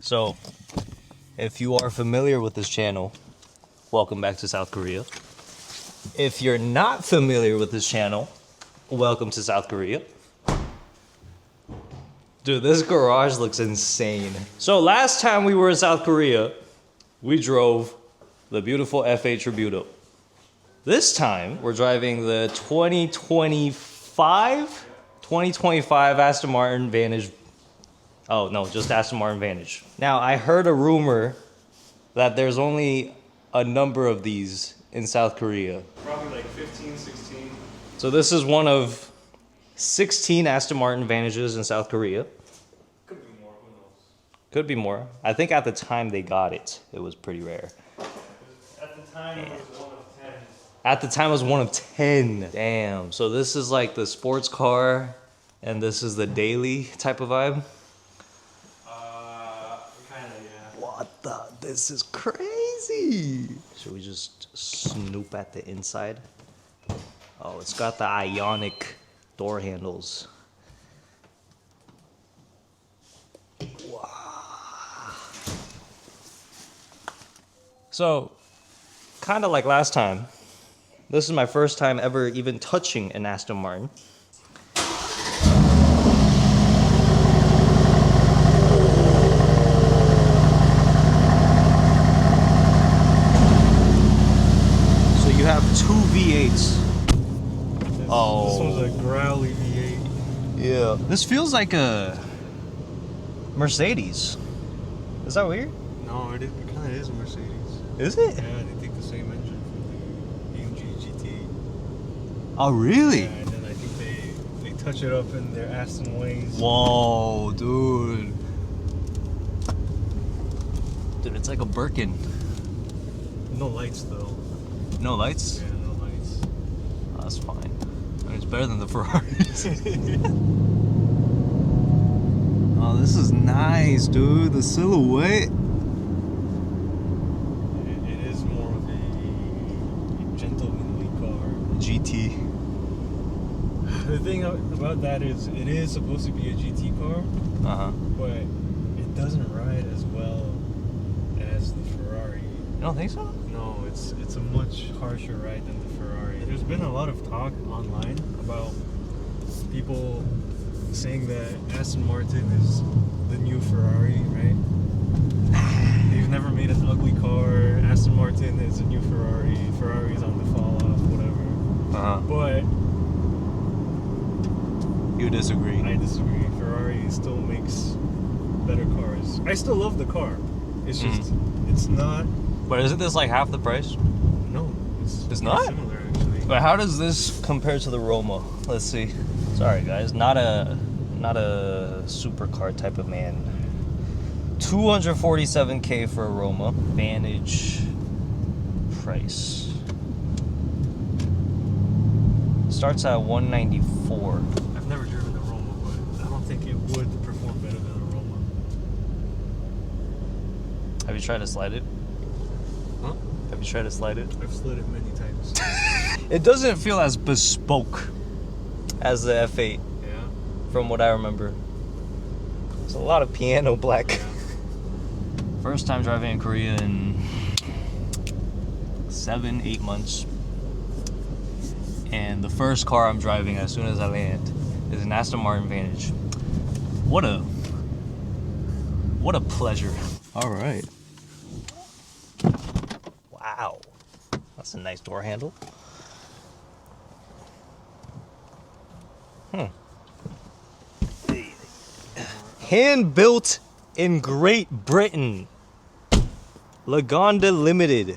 So, if you are familiar with this channel, welcome back to South Korea. If you're not familiar with this channel, welcome to South Korea. Dude, this garage looks insane. So last time we were in South Korea, we drove the beautiful F8 Tributo. This time, we're driving the 2025 Aston Martin Vantage. Oh, no, just Aston Martin Vantage. Now, I heard a rumor that there's only a number of these in South Korea. Probably like 15, 16. So this is one of 16 Aston Martin Vantages in South Korea. Could be more, who knows? Could be more. I think at the time they got it, it was pretty rare. At the time, it was one of 10. At the time, it was one of 10. Damn. So this is like the sports car, and this is the daily type of vibe. Kinda, yeah. What the? This is crazy. Should we just snoop at the inside? Oh, it's got the ionic door handles. Wow. So, kind of like last time, this is my first time ever even touching an Aston Martin. You have two V8s. This one's a growly V8. Yeah. This feels like a Mercedes. Is that weird? No, it kind of is a Mercedes. Is it? Yeah, they take the same engine from the AMG GT. Oh, really? Yeah, and then I think they touch it up in their Aston ways. Whoa, dude. Dude, it's like a Birkin. No lights though. No lights? Yeah, no lights. Oh, that's fine. I mean, it's better than the Ferraris. Oh, this is nice, dude. The silhouette. It is more of a gentlemanly car. GT. The thing about that is, it is supposed to be a GT car, Uh-huh. but it doesn't ride as well as the Ferrari. You don't think so? No, it's a much harsher ride than the Ferrari. There's been a lot of talk online about people saying that Aston Martin is the new Ferrari, right? They've never made an ugly car. Aston Martin is a new Ferrari. Ferrari's on the fall off, whatever. Uh-huh. But You disagree. I disagree. Ferrari still makes better cars. I still love the car. It's just, it's not. But isn't this like half the price? No, it's It's pretty not? similar actually. But how does this compare to the Roma? Let's see. Sorry guys, not a supercar type of man. 247K for a Roma. Vantage price. Starts at 194. I've never driven a Roma, but I don't think it would perform better than a Roma. Have you tried to slide it? Huh? Have you tried to slide it? I've slid it many times. It doesn't feel as bespoke as the F8 Yeah. from what I remember. There's a lot of piano black. Yeah. First time driving in Korea in 7-8 months. And the first car I'm driving as soon as I land is an Aston Martin Vantage. What a pleasure. All right. Wow. That's a nice door handle. Hand built in Great Britain. Lagonda Limited.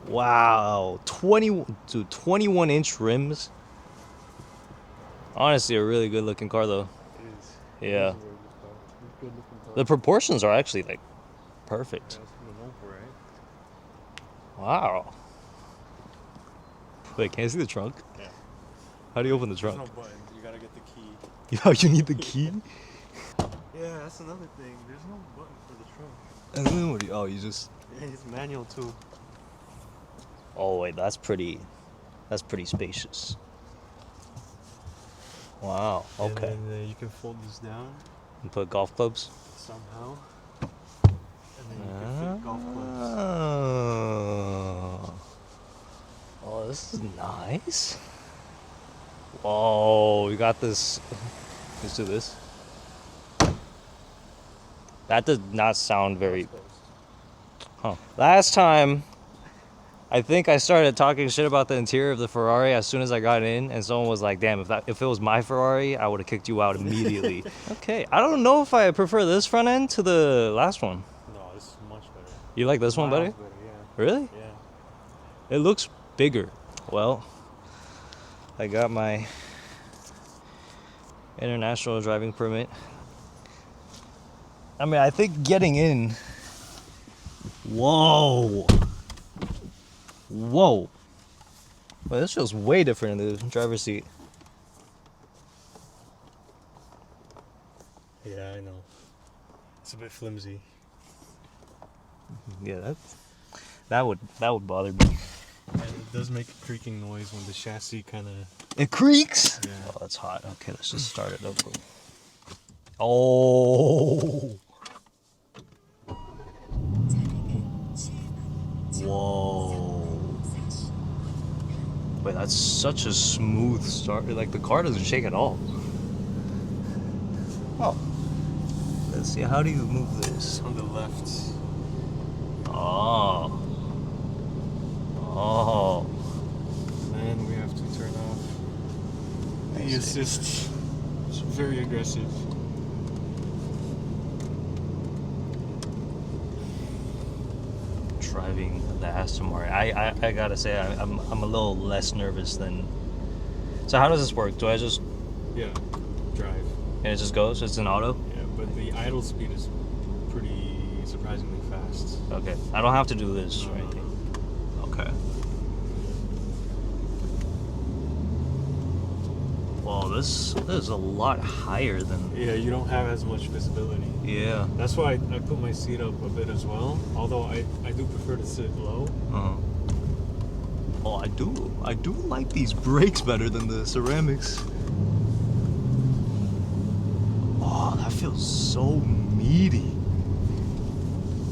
Wow, 21-inch rims. Honestly, a really good looking car though. It is. Yeah. It is a very good looking car. The proportions are actually like perfect. That's what we're known for, right? Wow. Wait, can I see the trunk? Yeah. How do you open the There's trunk? no button. You gotta get the key. Yo, you need the key? Yeah, that's another thing. There's no button for the trunk. And then what do you, oh, you just, Yeah, it's manual too. oh wait, that's pretty spacious. Wow, okay. And then you can fold this down. And put golf clubs. somehow. And then you can fit golf clubs. Oh, this is nice. Whoa, we got this. Let's do this. That does not sound very. Huh. Last time, I think I started talking shit about the interior of the Ferrari as soon as I got in, and someone was like, "Damn, if it was my Ferrari, I would have kicked you out immediately." Okay, I don't know if I prefer this front end to the last one. No, this is much better. You like this one better? Yeah. Really? Yeah. It looks bigger. Well, I got my international driving permit. I mean, I think getting in. Whoa. Whoa. Well, this feels way different in the driver's seat. Yeah, I know. It's a bit flimsy. Yeah, that would bother me. And it does make a creaking noise when the chassis kind of... It creaks? Yeah. Oh, that's hot. Okay, let's just start it up. Oh. Whoa. Wait, that's such a smooth start. Like, the car doesn't shake at all. Oh. Let's see, how do you move this? On the left. Oh. Oh. And we have to turn off the assist. It's very aggressive. Driving the Aston Martin. I gotta say, I'm a little less nervous than... So how does this work? Do I just... Yeah, drive. And it just goes? It's an auto? Yeah, but the idle speed is pretty surprisingly fast. Okay. I don't have to do this or anything. Okay. Well, this is a lot higher than... Yeah, you don't have as much visibility. Yeah. That's why I put my seat up a bit as well. Although I do prefer to sit low. Uh-huh. Oh, I do like these brakes better than the ceramics. Oh, that feels so meaty.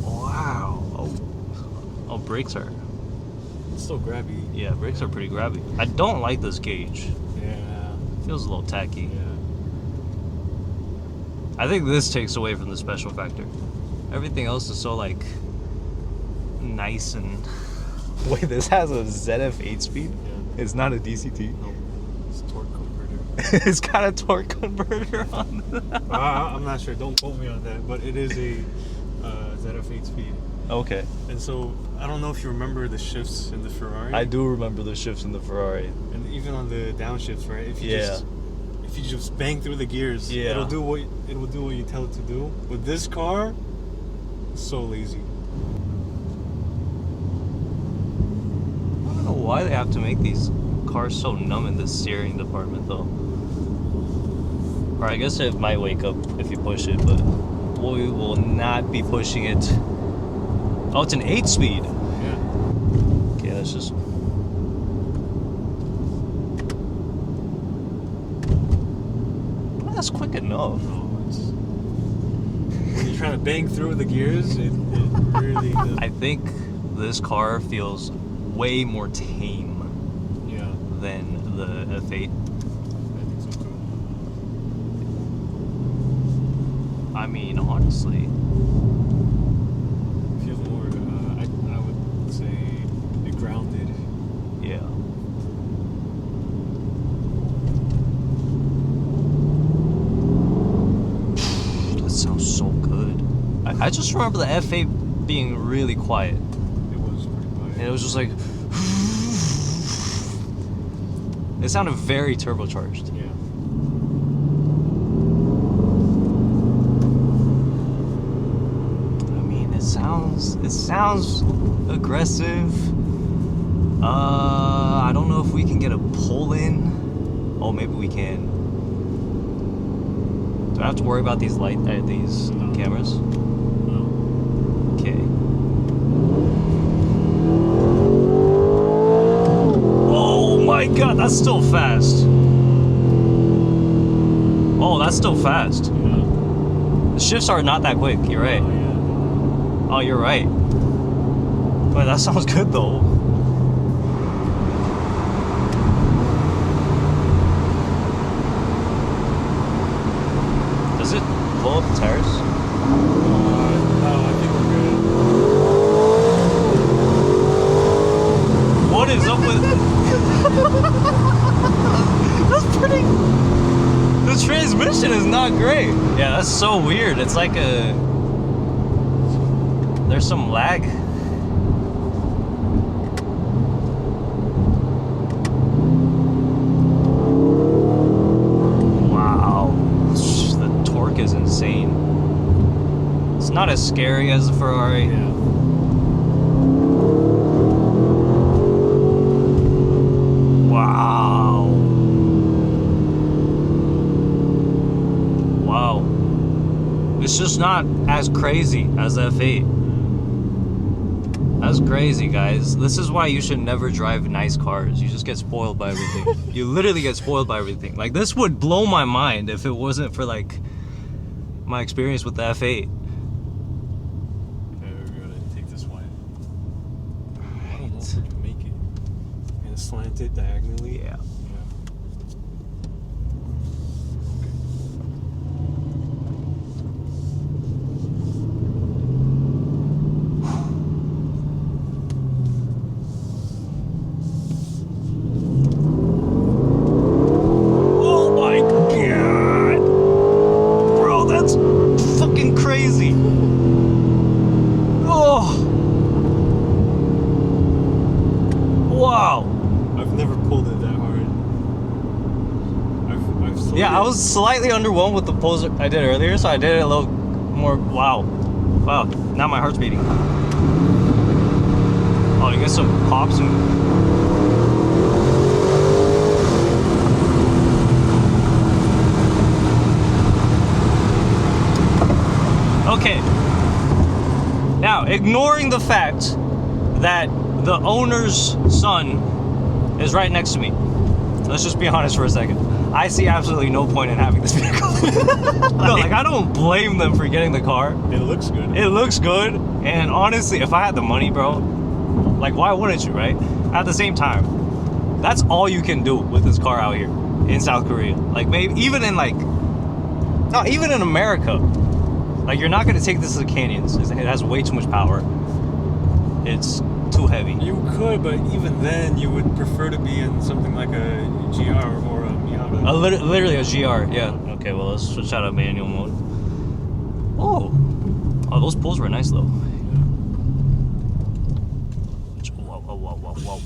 Wow. Oh, brakes are... It's still grabby. Yeah, brakes are pretty grabby. I don't like this gauge. Yeah. Feels a little tacky. Yeah. I think this takes away from the special factor. Everything else is so, like, nice and... Wait, this has a ZF 8-speed? Yeah. It's not a DCT? No. It's a torque converter. It's got a torque converter on it. I'm not sure. Don't quote me on that. But it is a ZF 8 speed. Okay. And so, I don't know if you remember the shifts in the Ferrari. I do remember the shifts in the Ferrari. And even on the downshifts, right? If you just bang through the gears, Yeah. it will do what you tell it to do. With this car, it's so lazy. I don't know why they have to make these cars so numb in the steering department, though. Or I guess it might wake up if you push it, but we will not be pushing it. Oh, it's an 8-speed. Yeah. Okay, let's just... Well, that's quick enough. No, it's... When you're trying to bang through the gears, it really does. I think this car feels way more tame Yeah. than the F8. I think so too. I mean, honestly. Feels more, I would say, grounded. Yeah. That sounds so good. I just remember the F8 being really quiet. It was pretty quiet. And it was just like... It sounded very turbocharged. Yeah. I mean, it sounds aggressive. I don't know if we can get a pull in. Oh, maybe we can. Do I have to worry about these these cameras? No. Okay. Oh my god, that's still fast. Oh, that's still fast. Yeah. The shifts are not that quick. You're right. Oh, yeah. Oh, you're right. But that sounds good though. Does it blow up the tires? No, I think we're good. What is up with That's pretty. The transmission is not great. Yeah, that's so weird. It's like there's some lag. Wow. The torque is insane. It's not as scary as the Ferrari. Yeah. Wow. Wow. It's just not as crazy as F8. That's crazy, guys. This is why you should never drive nice cars. You just get spoiled by everything. You literally get spoiled by everything. Like, this would blow my mind if it wasn't for, like, my experience with the F8. Okay, we're gonna take this one. I don't know if we can make it. We're gonna slant it diagonally. Yeah. Oh my god! Bro, that's fucking crazy! Oh! Wow! I've never pulled it that hard. I've slowed Yeah, I it. was slightly underwhelmed with the pulls I did earlier, so I did it a little more. Wow. Wow. Now my heart's beating. Oh, you get some pops and. Okay. Now, ignoring the fact that the owner's son is right next to me. Let's just be honest for a second. I see absolutely no point in having this vehicle. No, like, I don't blame them for getting the car. It looks good. It looks good, and honestly, if I had the money, bro, like, why wouldn't you, right? At the same time, that's all you can do with this car out here in South Korea. Like, maybe even in, like, no, even in America, like, you're not gonna take this to the canyons. It has way too much power. It's too heavy. You could, but even then, you would prefer to be in something like a GR or a Miata. Literally a GR, yeah. Okay, well, let's switch out of manual mode. Oh, those pulls were nice though.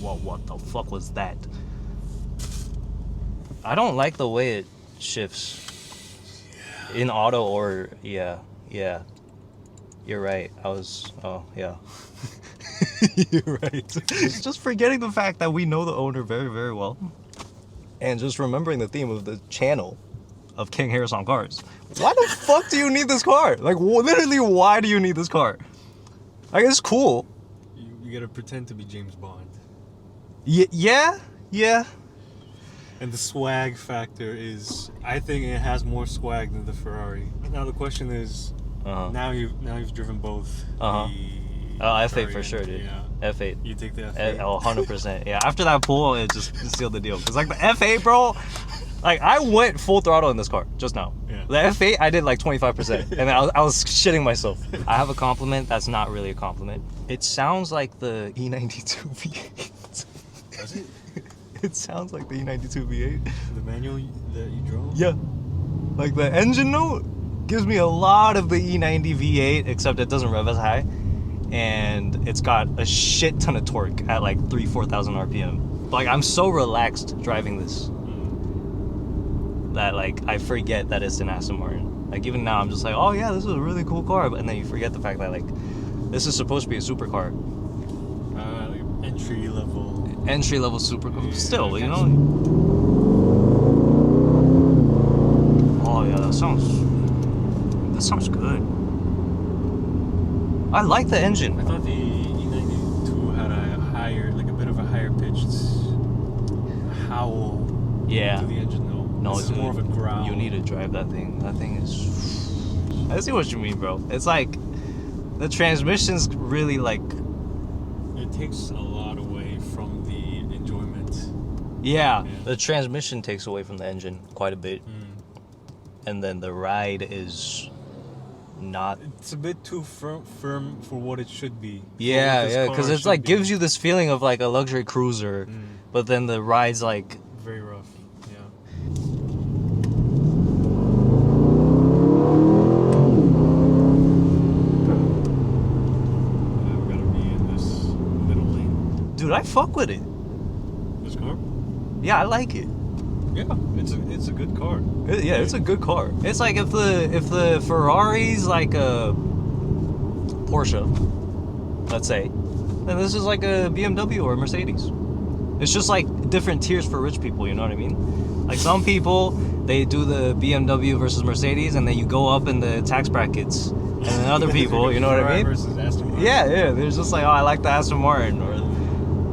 Whoa, what the fuck was that? I don't like the way it shifts in auto or yeah. You're right. Oh yeah. You're right. It's just forgetting the fact that we know the owner very, very well. And just remembering the theme of the channel of King Harris on Cars. Why the fuck do you need this car? Like, literally, why do you need this car? Like, it's cool. You gotta pretend to be James Bond. Yeah. And the swag factor is, I think it has more swag than the Ferrari. Now the question is, now you've driven both. Oh, F8 Ferrari for sure, dude. Yeah. F8. You take the F8. Oh, 100%. Yeah, after that pull, it just sealed the deal. Because, like, the F8, bro, like, I went full throttle in this car just now. Yeah. The F8, I did like 25%. And I was shitting myself. I have a compliment that's not really a compliment. It sounds like the E92 V8. Does it? It sounds like the E92 V8. The manual that you drove? Yeah. Like, the engine note gives me a lot of the E90 V8, except it doesn't rev as high. And it's got a shit ton of torque at like 4,000 RPM. Like, I'm so relaxed driving this that, like, I forget that it's an Aston Martin. Like, even now, I'm just like, oh yeah, this is a really cool car. And then you forget the fact that, like, this is supposed to be a supercar. Like entry level. Entry level supercar. Yeah, Still, you that's- know? Oh yeah, that sounds good. I like the engine. I thought the E92 had a higher, like a bit of a higher pitched howl Yeah. to the engine though. No, This is dude, more of a growl. You need to drive that thing. That thing is I see what you mean, bro. It's like the transmission's really like, It takes a lot away from the enjoyment. yeah, Yeah. the transmission takes away from the engine quite a bit, and then the ride is not. It's a bit too firm for what it should be. Yeah, because it's like gives you this feeling of like a luxury cruiser, but then the ride's like. very rough. Yeah. I've got to be in this middle lane. Dude, I fuck with it. This car? Yeah, I like it. Yeah, it's a good car. Yeah, it's a good car. It's like if the Ferrari's like a Porsche, let's say, then this is like a BMW or a Mercedes. It's just like different tiers for rich people, you know what I mean? Like some people, they do the BMW versus Mercedes, and then you go up in the tax brackets. And then other people, you know what I mean? Versus Aston Martin. Yeah. They're just like, oh, I like the Aston Martin, or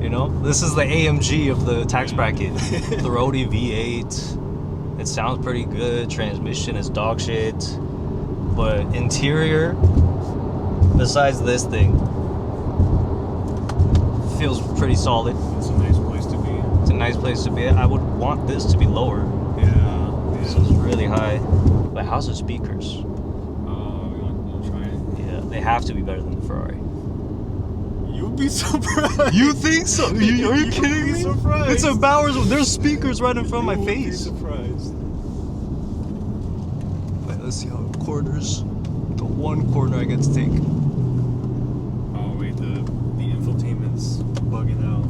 you know, this is the AMG of the tax bracket. The Rody V8. It sounds pretty good. Transmission is dog shit, but interior, besides this thing, feels pretty solid. It's a nice place to be. It's a nice place to be. I would want this to be lower. Yeah. This is really high. But how's the speakers? We'll try it. Yeah, they have to be better than the Ferrari. You'd be surprised. You think so? Are you You'd kidding be me? surprised. It's a Bowers. There's speakers right in front of my You would be face. surprised. Wait, let's see how it corners. The one corner I get to take. Oh wait, the infotainment's bugging out.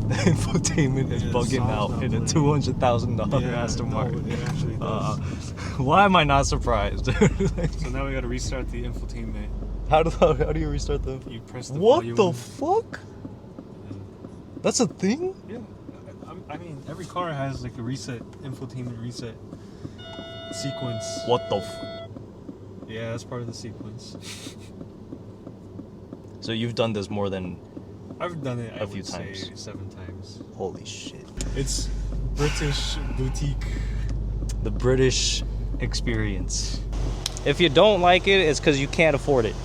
The infotainment is Yeah, bugging sound's out not in a playing. $200,000 Aston no, Martin. it actually does. Why am I not surprised? So now we gotta restart the infotainment. how do you restart the? You press the What volume. the fuck? That's a thing? Yeah, I mean every car has like a infotainment reset sequence. What the? Yeah, that's part of the sequence. So you've done this more than I've done it A few would say times. 7 times. holy shit. It's British boutique. The British experience. If you don't like it, it's because you can't afford it.